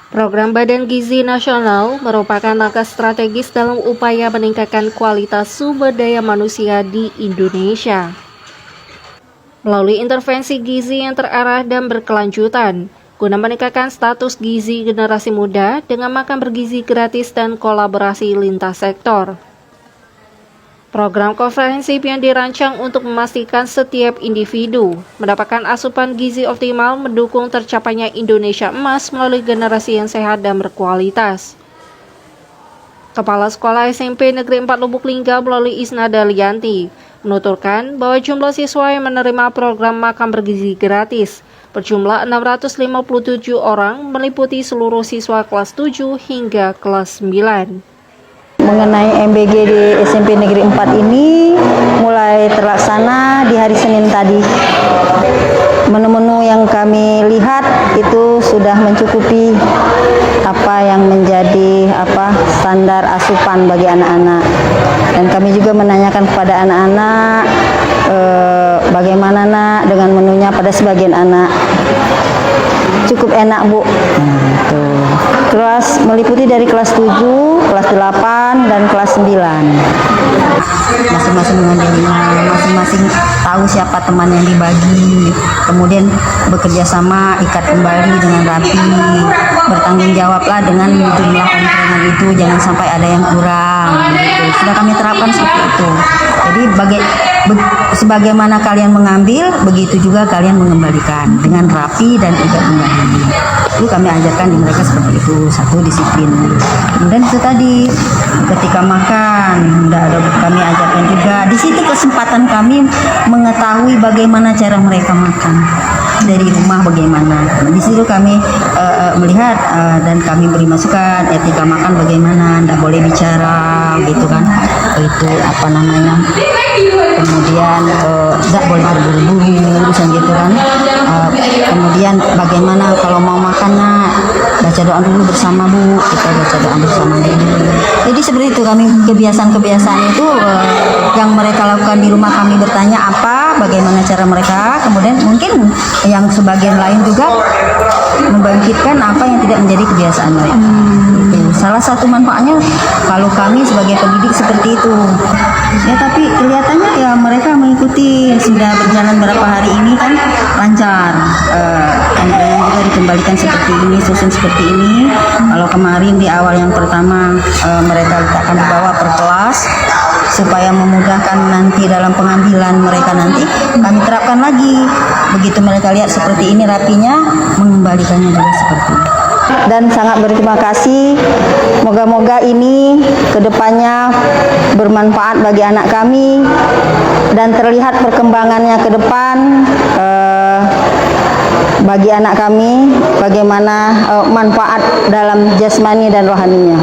Program Badan Gizi Nasional merupakan langkah strategis dalam upaya meningkatkan kualitas sumber daya manusia di Indonesia. Melalui intervensi gizi yang terarah dan berkelanjutan, guna meningkatkan status gizi generasi muda dengan makan bergizi gratis dan kolaborasi lintas sektor. Program komprehensif yang dirancang untuk memastikan setiap individu mendapatkan asupan gizi optimal mendukung tercapainya Indonesia Emas melalui generasi yang sehat dan berkualitas. Kepala Sekolah SMP Negeri 4 Lubuk Lingga melalui Isnada Lianti menuturkan bahwa jumlah siswa yang menerima program makan bergizi gratis berjumlah 657 orang meliputi seluruh siswa kelas 7 hingga kelas 9. Mengenai MBG di SMP Negeri 4 ini mulai terlaksana di hari Senin tadi. Menu-menu yang kami lihat itu sudah mencukupi apa yang menjadi standar asupan bagi anak-anak. Dan kami juga menanyakan kepada anak-anak bagaimana nak dengan menunya pada sebagian anak. Cukup enak, Bu. Kelas meliputi dari kelas 7, kelas 8, dan kelas 9. Masing-masing mengambilnya, masing-masing tahu siapa teman yang dibagi. Kemudian bekerja sama, ikat kembali dengan rapi. Bertanggung jawablah dengan jumlah komponen itu, jangan sampai ada yang kurang. Gitu. Sudah kami terapkan seperti itu. Jadi sebagaimana kalian mengambil, begitu juga kalian mengembalikan dengan rapi dan ikat kembali. Itu kami ajarkan di mereka seperti itu, satu disiplin. Kemudian itu tadi ketika makan, kami ajarkan juga. Di situ kesempatan kami mengetahui bagaimana cara mereka makan dari rumah bagaimana. Di situ kami melihat dan kami beri masukan etika makan bagaimana, tidak boleh bicara gitu kan, itu kemudian tidak boleh berburu-buru urusan gitu kan. Kemudian bagaimana kalau mau makannya baca doa dulu bersama, Bu, kita baca doa bersama dulu. Jadi seperti itu kami kebiasaan itu yang mereka lakukan di rumah, kami bertanya bagaimana cara mereka, kemudian mungkin yang sebagian lain juga membangkitkan apa yang tidak menjadi kebiasaan mereka. Itu salah satu manfaatnya kalau kami sebagai pendidik seperti itu. Ya, tapi kelihatannya ya mereka mengikuti, sudah berjalan berapa hari ini kan lancar. Yang juga dikembalikan seperti ini, susun seperti ini. Kalau kemarin di awal yang pertama mereka letakkan di bawah per kelas supaya memudahkan nanti dalam pengambilan mereka nanti, kami terapkan lagi. Begitu mereka lihat seperti ini rapinya, mengembalikannya juga seperti ini. Dan sangat berterima kasih. Moga-moga ini kedepannya bermanfaat bagi anak kami dan terlihat perkembangannya ke depan bagi anak kami, bagaimana manfaat dalam jasmani dan rohaninya.